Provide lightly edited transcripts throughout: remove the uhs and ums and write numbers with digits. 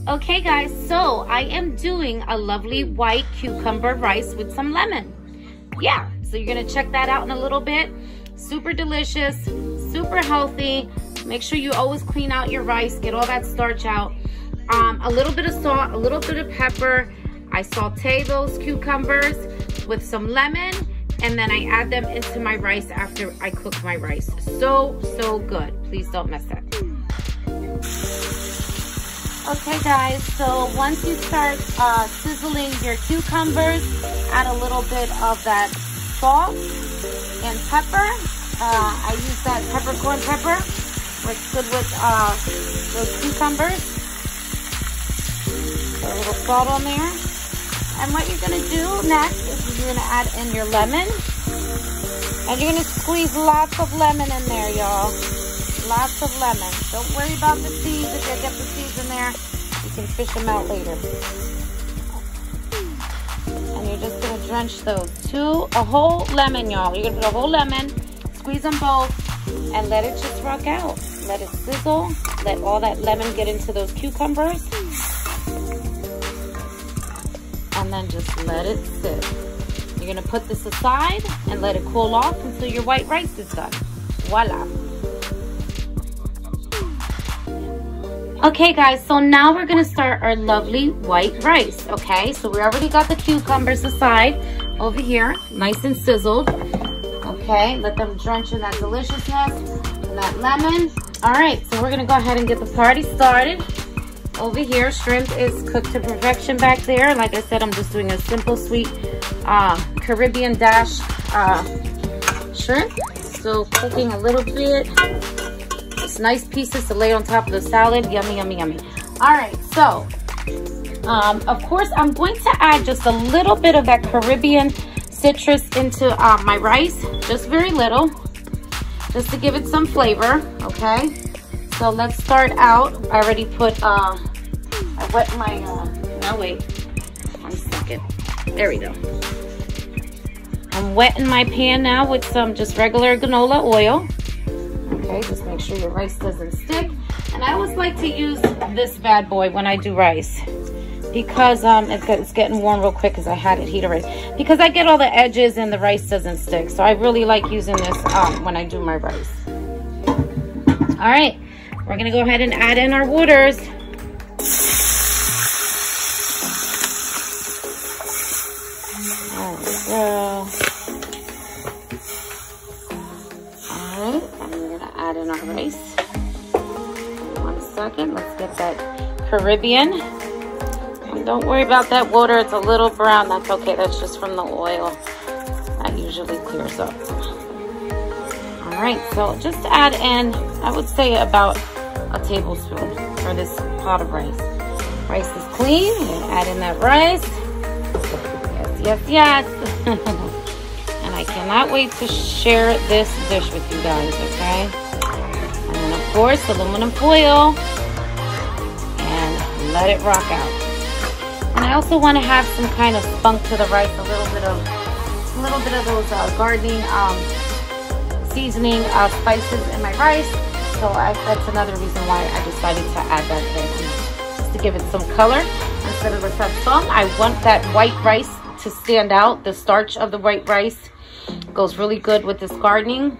Okay guys, so I am doing a lovely white cucumber rice with some lemon. Yeah, so you're gonna check that out in a little bit. Super delicious, super healthy. Make sure you always clean out your rice, get all that starch out. A little bit of salt, a little bit of pepper. I saute those cucumbers with some lemon, and then I add them into my rice after I cook my rice. So good. Please don't miss it. Okay guys, so once you start sizzling your cucumbers, add a little bit of that salt and pepper. I use that peppercorn pepper. Works good with those cucumbers. Put a little salt on there. And what you're gonna do next is you're gonna add in your lemon. And you're gonna squeeze lots of lemon in there, y'all. Lots of lemon. Don't worry about the seeds. If you get the seeds in there, you can fish them out later. And you're just gonna drench those. A whole lemon, y'all. You're gonna put a whole lemon, squeeze them both, and let it just rock out. Let it sizzle. Let all that lemon get into those cucumbers. And then just let it sit. You're gonna put this aside and let it cool off until your white rice is done. Voila. Okay guys, so now we're gonna start our lovely white rice, okay? So we already got the cucumbers aside over here, nice and sizzled. Okay, let them drench in that deliciousness and that lemon. All right, so we're gonna go ahead and get the party started. Over here, shrimp is cooked to perfection back there. Like I said, I'm just doing a simple, sweet Caribbean dash shrimp. So cooking a little bit. It's nice pieces to lay on top of the salad. Yummy, yummy, yummy. All right, so of course, I'm going to add just a little bit of that Caribbean citrus into my rice. Just very little, just to give it some flavor, okay? So let's start out. I already put, I wet my, no wait, 1 second. There we go. I'm wetting my pan now with some just regular canola oil. Okay, just make sure your rice doesn't stick. And I always like to use this bad boy when I do rice, because it's getting warm real quick because I had it heat already. Because I get all the edges and the rice doesn't stick. So I really like using this when I do my rice. All right, we're gonna go ahead and add in our waters. There we go. All right, and we're gonna add in our rice. 1 second, let's get that Caribbean. And don't worry about that water, it's a little brown, that's okay, that's just from the oil. That usually clears up. All right, so just add in, I would say about a tablespoon for this pot of rice. Rice is clean, we're gonna add in that rice. Yes, yes, yes. And I cannot wait to share this dish with you guys, okay? And then of course, aluminum foil, and let it rock out. And I also want to have some kind of spunk to the rice, a little bit of those gardening seasoning spices in my rice. So that's another reason why I decided to add that in, just to give it some color instead of the sazon. I want that white rice to stand out. The starch of the white rice goes really good with this gardening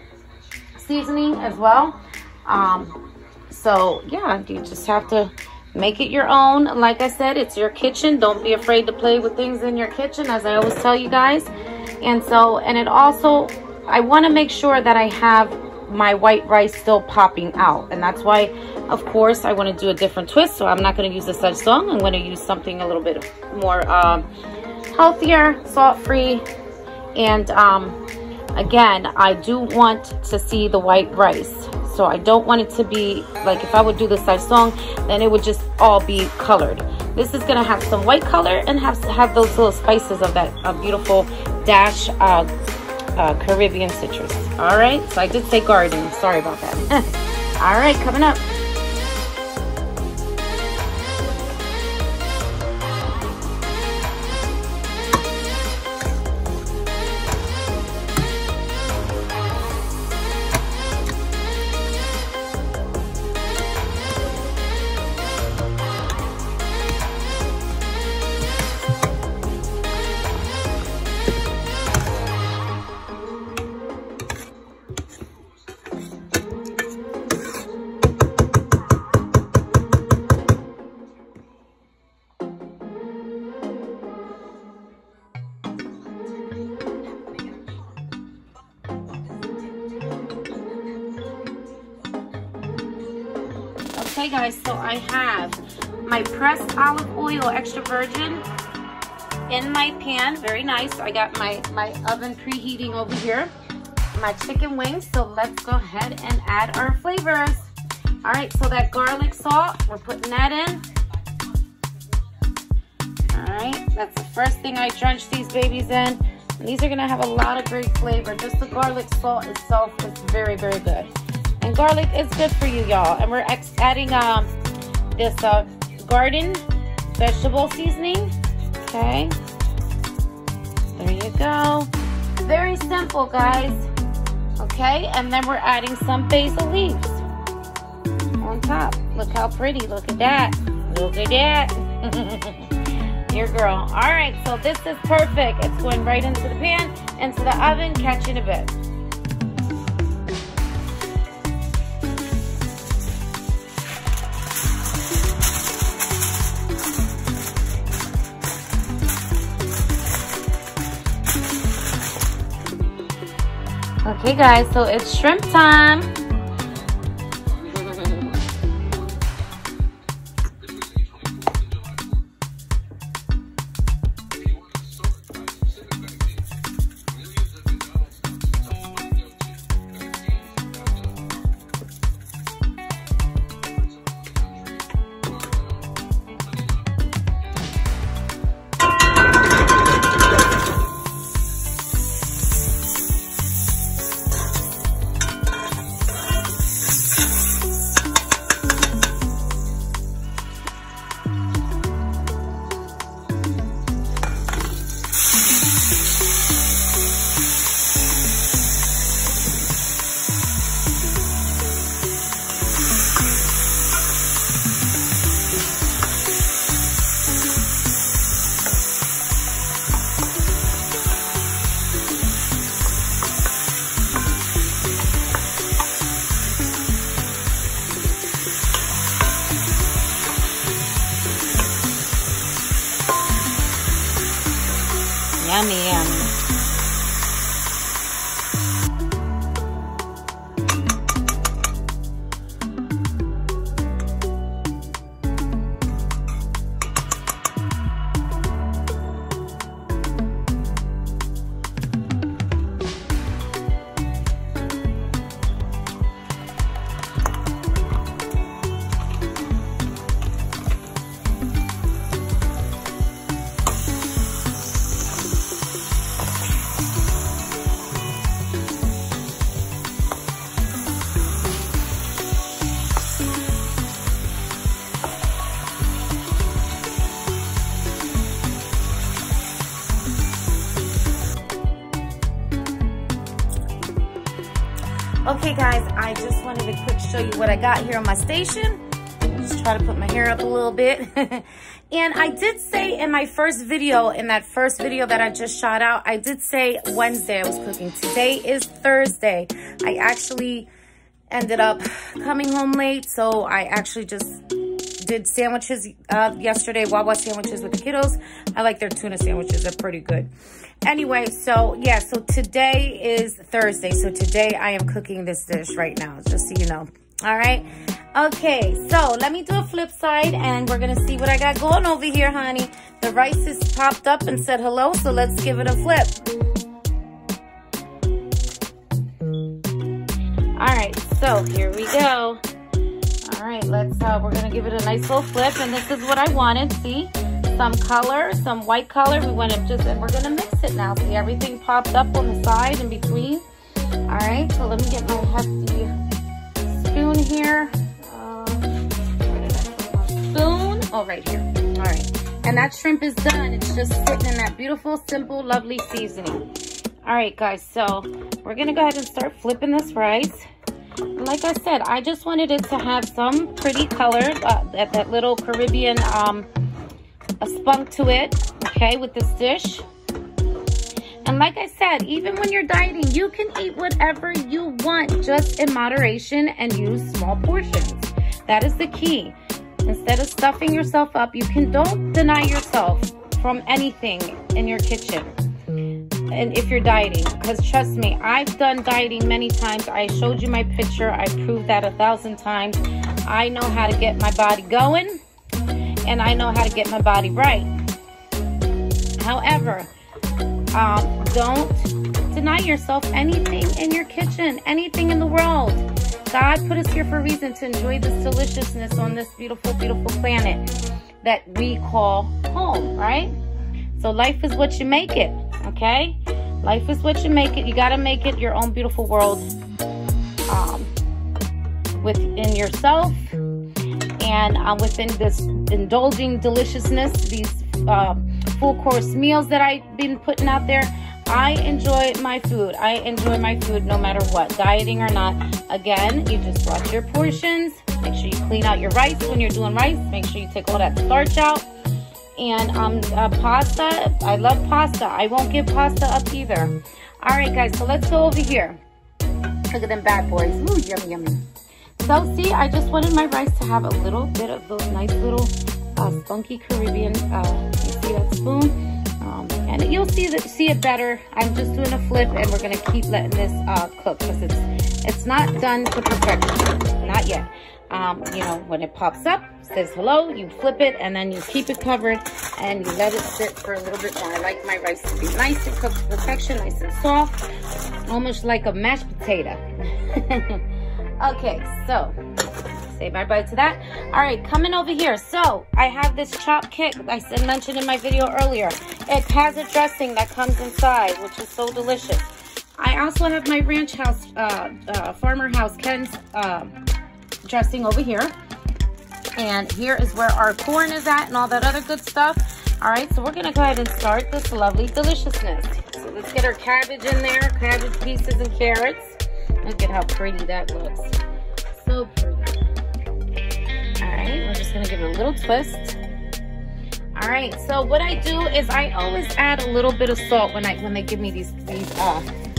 seasoning as well. So yeah, you just have to make it your own. Like I said, it's your kitchen. Don't be afraid to play with things in your kitchen, as I always tell you guys. And it also, I want to make sure that I have my white rice still popping out, and that's why, of course, I want to do a different twist. So I'm not going to use the sazon. I'm going to use something a little bit more healthier, salt-free. And again, I do want to see the white rice. So I don't want it to be like, if I would do the sazon, then it would just all be colored. This is gonna have some white color and have those little spices of that beautiful dash Caribbean citrus. All right, so I did say garden, sorry about that. All right, coming up. Okay guys, so I have my pressed olive oil extra virgin in my pan. Very nice. I got my oven preheating over here. My chicken wings. So let's go ahead and add our flavors. All right, so that garlic salt, we're putting that in. All right, that's the first thing I drench these babies in. And these are gonna have a lot of great flavor. Just the garlic salt itself is very, very good. And garlic is good for you, y'all. And we're adding this garden vegetable seasoning. Okay, there you go. Very simple, guys. Okay, and then we're adding some basil leaves on top. Look how pretty. Look at that. Look at that. Your girl. All right, so this is perfect. It's going right into the pan, into the oven. Catch you in a bit. Okay guys, so it's shrimp time. Yummy, yummy. Okay guys, I just wanted to quick show you what I got here on my station. Just try to put my hair up a little bit. And I did say in my first video, in that first video that I just shot out, I did say Wednesday I was cooking. Today is Thursday. I actually ended up coming home late, so I actually just did sandwiches yesterday, Wawa sandwiches with the kiddos. I like their tuna sandwiches, they're pretty good. Anyway, so yeah, so today is Thursday. So today I am cooking this dish right now, just so you know. All right. Okay, so let me do a flip side and we're gonna see what I got going over here, honey. The rice has popped up and said hello, so let's give it a flip. All right, so here we go. All right, let's, we're gonna give it a nice little flip, and this is what I wanted, see? Some color, some white color. We want to just, and we're gonna mix it now. See, everything popped up on the side in between. All right, so let me get my hefty spoon here. Where did I put my spoon? Oh, right here. All right, and that shrimp is done. It's just sitting in that beautiful, simple, lovely seasoning. All right, guys, so we're gonna go ahead and start flipping this rice. Like I said, I just wanted it to have some pretty color, that little Caribbean a spunk to it, okay, with this dish. And like I said, even when you're dieting, you can eat whatever you want, just in moderation, and use small portions. That is the key. Instead of stuffing yourself up, don't deny yourself from anything in your kitchen. And if you're dieting, because trust me, I've done dieting many times. I showed you my picture. I proved that 1,000 times. I know how to get my body going, and I know how to get my body right. However, don't deny yourself anything in your kitchen, anything in the world. God put us here for a reason, to enjoy this deliciousness on this beautiful, beautiful planet that we call home, right? So life is what you make it, okay? Life is what you make it. You got to make it your own beautiful world within yourself, and within this indulging deliciousness, these full course meals that I've been putting out there. I enjoy my food. I enjoy my food no matter what, dieting or not. Again, you just watch your portions. Make sure you clean out your rice when you're doing rice. Make sure you take all that starch out. And pasta, I love pasta. I won't give pasta up either. All right, guys, so let's go over here. Look at them bad boys. Ooh, yummy, yummy. So, see, I just wanted my rice to have a little bit of those nice little spunky Caribbean, you see that spoon? And you'll see it better. I'm just doing a flip, and we're gonna keep letting this cook, because it's not done to perfection, not yet. You know, when it pops up, says hello, you flip it, and then you keep it covered, and you let it sit for a little bit more. I like my rice to be nice and cooked to perfection, nice and soft, almost like a mashed potato. Okay, so say bye-bye to that. All right, coming over here. So I have this chopped kit I mentioned in my video earlier. It has a dressing that comes inside, which is so delicious. I also have my ranch house, farmer house Ken's dressing over here. And here is where our corn is at and all that other good stuff. All right, so we're gonna go ahead and start this lovely deliciousness. So let's get our cabbage in there, cabbage pieces and carrots. Look at how pretty that looks. So pretty. All right, we're just gonna give it a little twist. All right, so what I do is I always add a little bit of salt when they give me these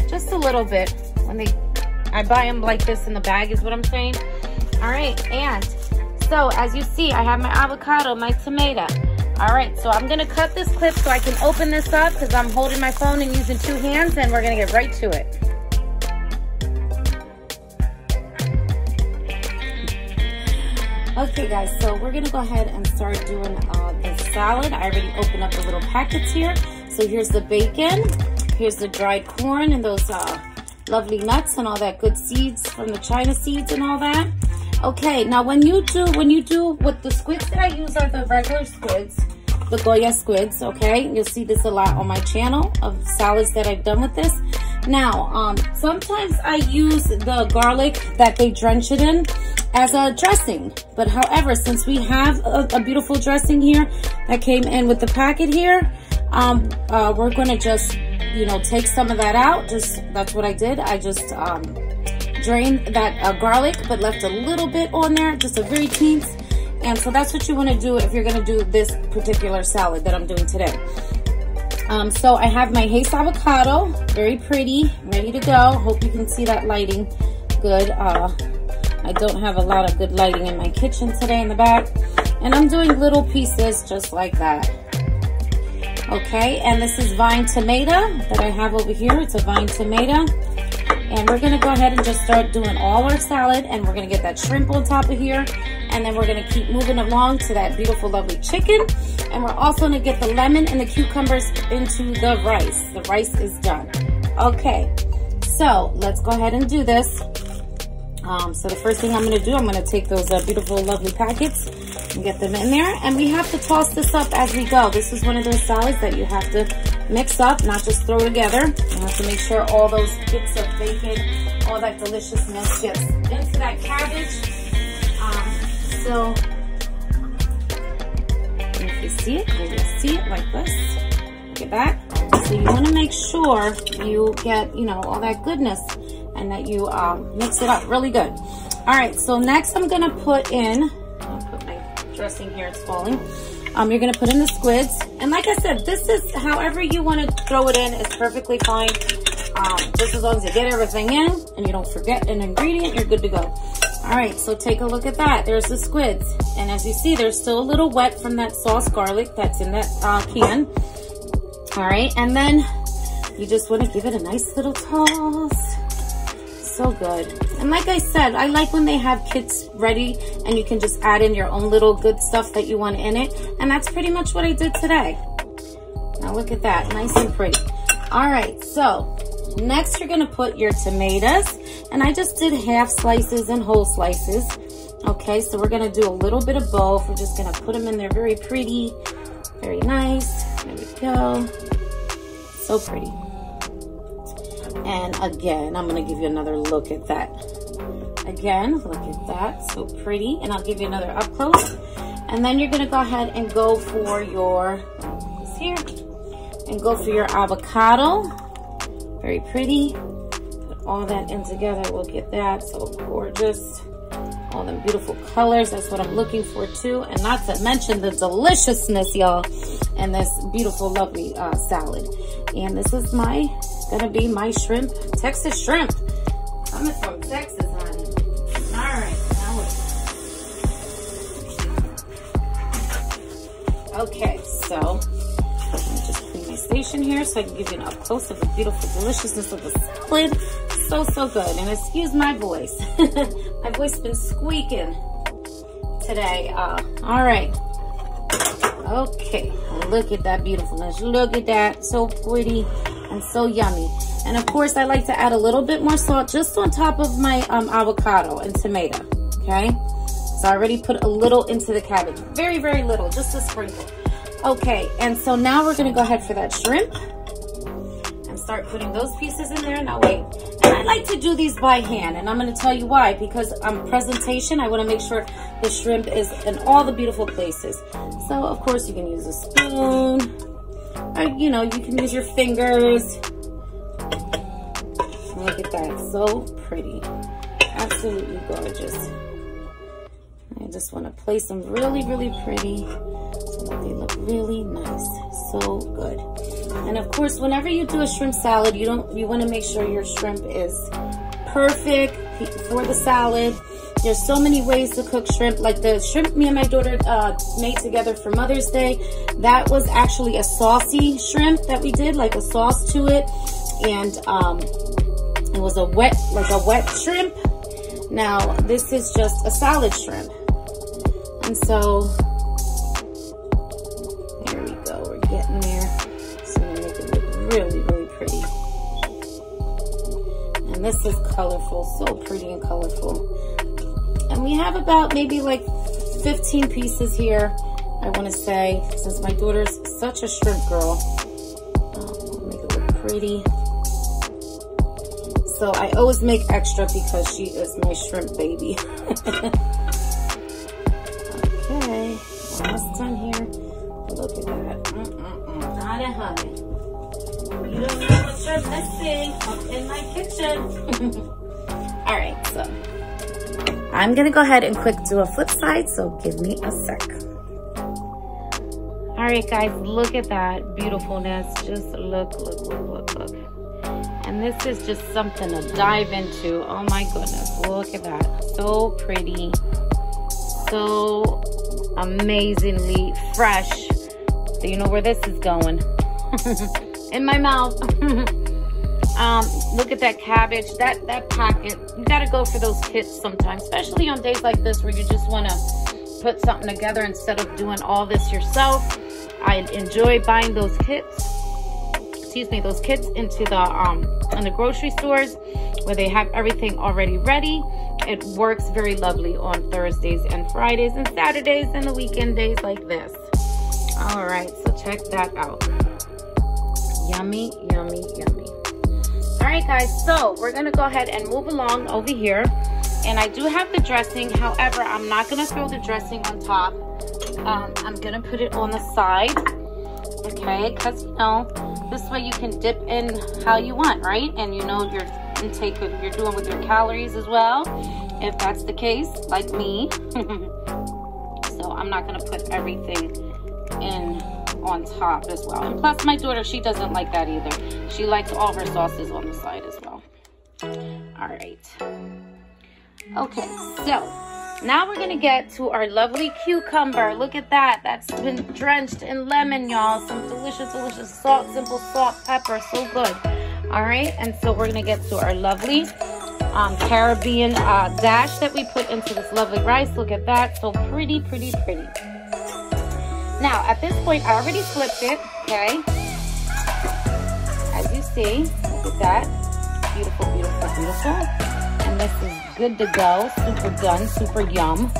just a little bit. I buy them like this in the bag is what I'm saying. All right, and so as you see, I have my avocado, my tomato. All right, so I'm gonna cut this clip so I can open this up, because I'm holding my phone and using 2 hands, and we're gonna get right to it. Okay guys, so we're gonna go ahead and start doing the salad. I already opened up the little packets here. So here's the bacon, here's the dried corn, and those lovely nuts and all that good seeds from the China seeds and all that. Okay, now when you do with the squids that I use are the regular squids, the Goya squids, okay? You'll see this a lot on my channel of salads that I've done with this. Now, sometimes I use the garlic that they drench it in as a dressing. But however, since we have a beautiful dressing here that came in with the packet here, we're gonna just, you know, take some of that out. That's what I did. I just drained that garlic, but left a little bit on there, just a very teens. And so that's what you wanna do if you're gonna do this particular salad that I'm doing today. So I have my Haze avocado, very pretty, ready to go. Hope you can see that lighting good. I don't have a lot of good lighting in my kitchen today in the back. And I'm doing little pieces just like that. Okay, and this is vine tomato that I have over here. It's a vine tomato. And we're gonna go ahead and just start doing all our salad, and we're gonna get that shrimp on top of here. And then we're gonna keep moving along to that beautiful, lovely chicken. And we're also gonna get the lemon and the cucumbers into the rice. The rice is done. Okay, so let's go ahead and do this. So the first thing I'm gonna do, I'm gonna take those beautiful, lovely packets and get them in there. And we have to toss this up as we go. This is one of those salads that you have to mix up, not just throw together. You have to make sure all those bits of bacon, all that deliciousness gets into that cabbage. So if you see it, you'll see it like this. Look at that. So you wanna make sure you get, you know, all that goodness, and that you mix it up really good. All right, so next I'm gonna put in, I'll put my dressing here, it's falling. You're gonna put in the squids. And like I said, this is however you wanna throw it in is perfectly fine. Just as long as you get everything in and you don't forget an ingredient, you're good to go. All right, so take a look at that. There's the squids. And as you see, they're still a little wet from that sauce garlic that's in that can. All right, and then you just wanna give it a nice little toss. So good. And like I said, I like when they have kits ready and you can just add in your own little good stuff that you want in it. And that's pretty much what I did today. Now look at that, nice and pretty. All right, so next you're gonna put your tomatoes. And I just did half slices and whole slices. Okay, so we're gonna do a little bit of both. We're just gonna put them in there very pretty, very nice. There we go. So pretty. And again, I'm gonna give you another look at that. Again, look at that, so pretty. And I'll give you another up close. And then you're gonna go ahead and go for your, here, and go for your avocado. Very pretty. Put all that in together, look at that, so gorgeous. All them beautiful colors, that's what I'm looking for too. And not to mention the deliciousness, y'all, and this beautiful, lovely salad. And this is gonna be my shrimp, Texas shrimp. Coming from Texas, honey. All right, now look. Okay, so let me just clean my station here so I can give you an up close of the beautiful deliciousness of the salad. So, so good. And excuse my voice. My voice has been squeaking today. All right. Okay, look at that beautifulness. Look at that, so pretty and so yummy. And of course, I like to add a little bit more salt just on top of my avocado and tomato, okay? So I already put a little into the cabbage. Very, very little, just a sprinkle. Okay, and so now we're gonna go ahead for that shrimp and start putting those pieces in there. Now wait, and I like to do these by hand, and I'm gonna tell you why, because presentation, I wanna make sure the shrimp is in all the beautiful places. So of course you can use a spoon, or you know, you can use your fingers. Look at that, so pretty, absolutely gorgeous. I just want to place them really, really pretty so that they look really nice, so good. And of course, whenever you do a shrimp salad, you want to make sure your shrimp is perfect for the salad. There's so many ways to cook shrimp. Like the shrimp me and my daughter made together for Mother's Day. That was actually a saucy shrimp that we did, like a sauce to it. And it was a wet shrimp. Now, this is just a salad shrimp. And so, there we go. We're getting there. So we're making it look really, really pretty. And this is colorful, so pretty and colorful. And we have about maybe like 15 pieces here, I want to say, since my daughter's such a shrimp girl. We'll make it look pretty. So I always make extra because she is my shrimp baby. Okay, almost done here. Look at that. Honey, honey. You don't know what you're missing up in my kitchen. All right, so I'm gonna go ahead and quick do a flip side, so give me a sec. All right, guys, look at that beautifulness. Just look. And this is just something to dive into. Oh my goodness, look at that. So pretty, so amazingly fresh. So you know where this is going. In my mouth. Look at that cabbage, that packet. You gotta go for those kits sometimes, especially on days like this where you just wanna put something together instead of doing all this yourself. I enjoy buying those kits. Excuse me, those kits into the in the grocery stores where they have everything already ready. It works very lovely on Thursdays and Fridays and Saturdays and the weekend days like this. All right, so check that out. Yummy, yummy, yummy. All right, guys, so we're gonna go ahead and move along over here. And I do have the dressing. However, I'm not gonna throw the dressing on top. I'm gonna put it on the side, okay? Because, you know, this way you can dip in how you want, right? And you know your intake of you're doing with your calories as well, if that's the case, like me. So I'm not gonna put everything in on top as well. And plus my daughter, she doesn't like that either. She likes all her sauces on the side as well. All right. Okay, so now we're gonna get to our lovely cucumber. Look at that. That's been drenched in lemon, y'all. Some delicious, delicious salt, simple salt, pepper, so good. All right, and so we're gonna get to our lovely Caribbean dash that we put into this lovely rice. Look at that. So pretty, pretty, pretty. Now, at this point, I already flipped it, okay? As you see, look at that. Beautiful, beautiful, beautiful. And this is good to go. Super done, super yum.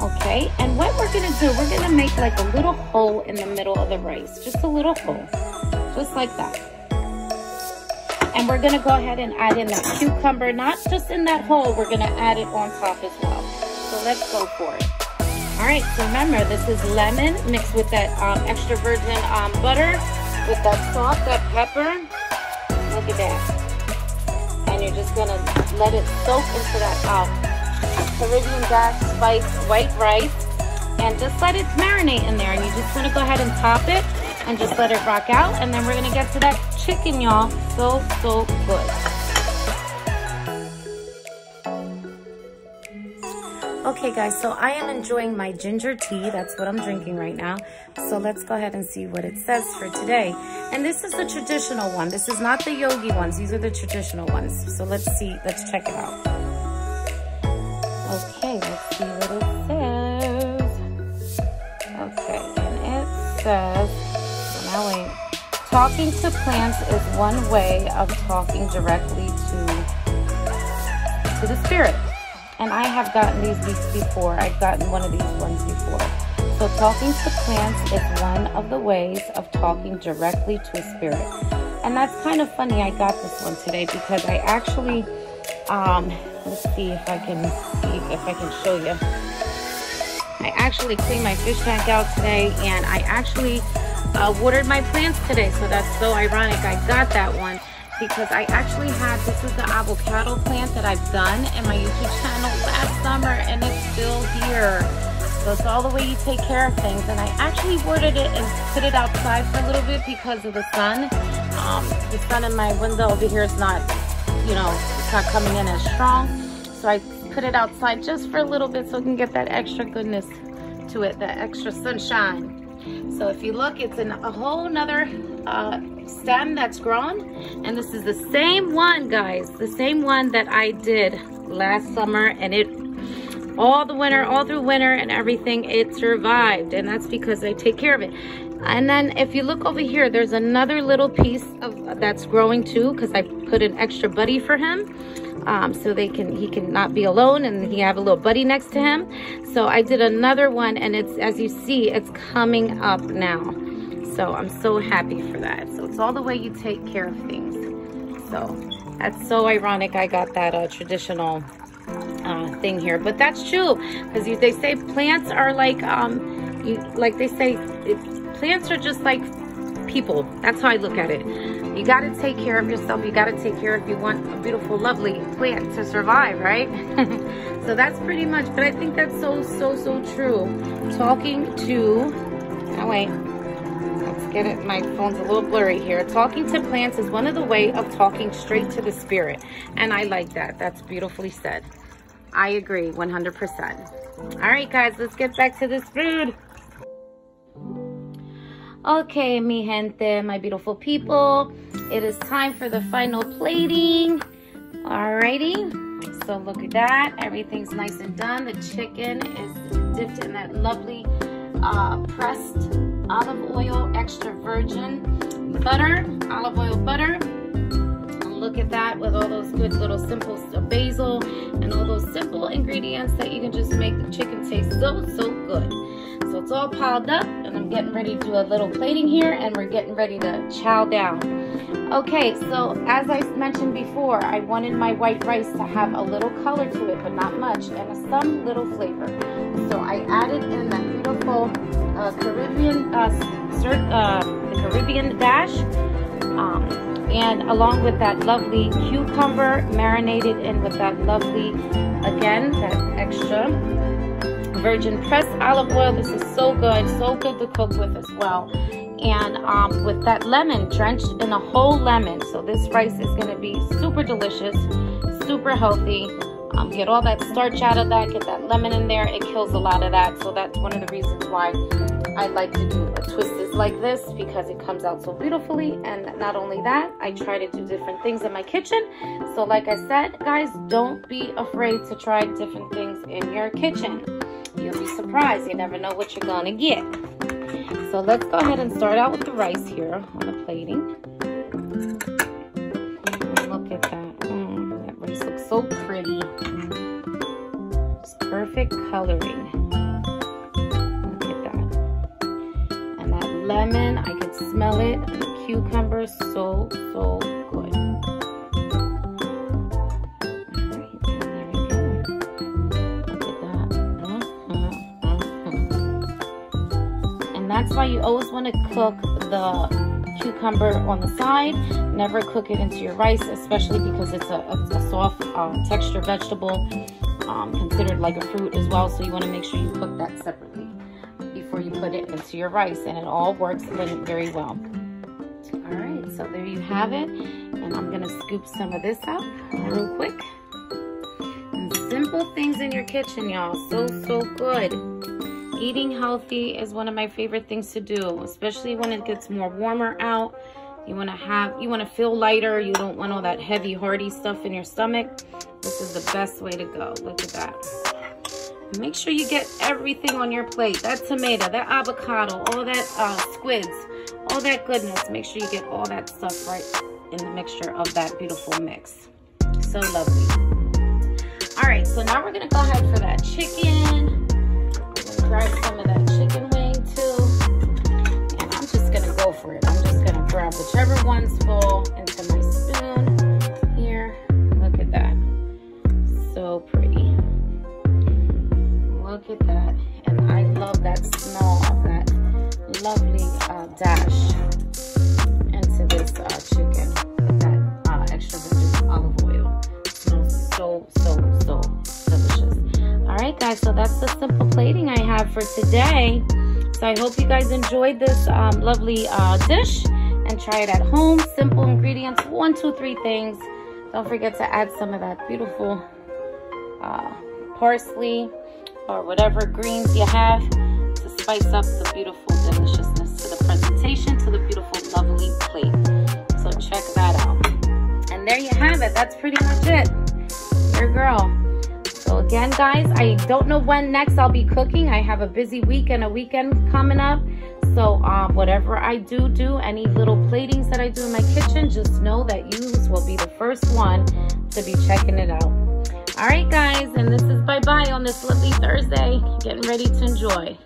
Okay, and what we're gonna do, we're gonna make like a little hole in the middle of the rice. Just a little hole, just like that. And we're gonna go ahead and add in that cucumber, not just in that hole, we're gonna add it on top as well. So let's go for it. All right, so remember, this is lemon mixed with that extra virgin butter, with that salt, that pepper. Look at that. And you're just gonna let it soak into that Caribbean dash spice white rice, and just let it marinate in there. And you just want to go ahead and top it and just let it rock out, and then we're gonna get to that chicken, y'all. So good. Okay guys, so I am enjoying my ginger tea. That's what I'm drinking right now. So let's go ahead and see what it says for today. And this is the traditional one. This is not the yogi ones. These are the traditional ones. So let's see, let's check it out. Okay, let's see what it says. Okay, and it says, now wait. Talking to plants is one way of talking directly to the spirit. And I have gotten these before. I've gotten one of these ones before. So talking to plants is one of the ways of talking directly to a spirit. And that's kind of funny. I got this one today because I actually, let's see if I can show you. I actually cleaned my fish tank out today, and I actually watered my plants today. So that's so ironic. I got that one because I actually had, this is the avocado plant that I've done in my YouTube channel last summer, and it's still here. So it's all the way you take care of things. And I actually watered it and put it outside for a little bit because of the sun. The sun in my window over here is not, you know, it's not coming in as strong. So I put it outside just for a little bit so it can get that extra goodness to it, that extra sunshine. So if you look, it's in a whole nother stem that's grown, and this is the same one, guys, the same one that I did last summer, and it all through winter and everything, it survived, and that's because I take care of it. And then if you look over here, there's another little piece of that's growing too, because I put an extra buddy for him, so he can not be alone, and he have a little buddy next to him. So I did another one, and it's, as you see, it's coming up now. So I'm so happy for that. So it's all the way you take care of things. So that's so ironic. I got that traditional thing here, but that's true, because they say plants are like they say plants are just like people. That's how I look at it. You got to take care of yourself. You got to take care if you want a beautiful, lovely plant to survive, right? So that's pretty much, but I think that's so true. Talking to, oh wait, let's get it. My phone's a little blurry here. Talking to plants is one of the way of talking straight to the spirit. And I like that. That's beautifully said. I agree 100%. All right, guys, let's get back to this food. Okay, mi gente, my beautiful people, it is time for the final plating. Alrighty, so look at that. Everything's nice and done. The chicken is dipped in that lovely pressed olive oil, extra virgin butter, olive oil butter. And look at that, with all those good little simple basil and all those simple ingredients that you can just make the chicken taste so good. So it's all piled up, and I'm getting ready to do a little plating here, and we're getting ready to chow down. Okay, so as I mentioned before, I wanted my white rice to have a little color to it, but not much, and some little flavor. So I added in that beautiful Caribbean, the Caribbean dash, and along with that lovely cucumber marinated in with that lovely, again, that extra virgin pressed olive oil. This is so good to cook with as well. And with that lemon, drenched in a whole lemon. So this rice is going to be super delicious, super healthy. Get all that starch out of that, get that lemon in there. It kills a lot of that. So that's one of the reasons why I like to do a twisted like this, because it comes out so beautifully. And not only that, I try to do different things in my kitchen. So like I said, guys, don't be afraid to try different things in your kitchen. You'll be surprised. You never know what you're gonna get. So let's go ahead and start out with the rice here on the plating. Look at that. That rice looks so pretty. It's perfect coloring. Look at that. And that lemon, I could smell it. And the cucumber, so good. That's why you always want to cook the cucumber on the side. Never cook it into your rice, especially because it's a soft texture vegetable, considered like a fruit as well. So you want to make sure you cook that separately before you put it into your rice, and it all works very well. All right, so there you have it, and I'm gonna scoop some of this out real quick. And simple things in your kitchen, y'all, so good. Eating healthy is one of my favorite things to do, especially when it gets more warmer out. You want to feel lighter. You don't want all that heavy, hearty stuff in your stomach. This is the best way to go. Look at that. Make sure you get everything on your plate. That tomato, that avocado, all that squids, all that goodness. Make sure you get all that stuff right in the mixture of that beautiful mix. So lovely. All right, so now we're going to go ahead for that chicken. Grab some of that chicken wing too, and I'm just gonna go for it. I'm just gonna grab whichever ones fall into my spoon here. Look at that, so pretty. Look at that, and I love that smell of that lovely dash into this chicken with that extra virgin olive oil. It smells so delicious. All right, guys, so that's the simple plating I have for today. So I hope you guys enjoyed this lovely dish, and try it at home. Simple ingredients, 1, 2, 3 things. Don't forget to add some of that beautiful parsley or whatever greens you have to spice up the beautiful deliciousness to the presentation, to the beautiful lovely plate. So check that out. And there you have it. That's pretty much it. Your girl. So again, guys, I don't know when next I'll be cooking. I have a busy week and a weekend coming up. So whatever I do, any little platings that I do in my kitchen, just know that you will be the first one to be checking it out. All right, guys, and this is bye-bye on this lovely Thursday. Getting ready to enjoy.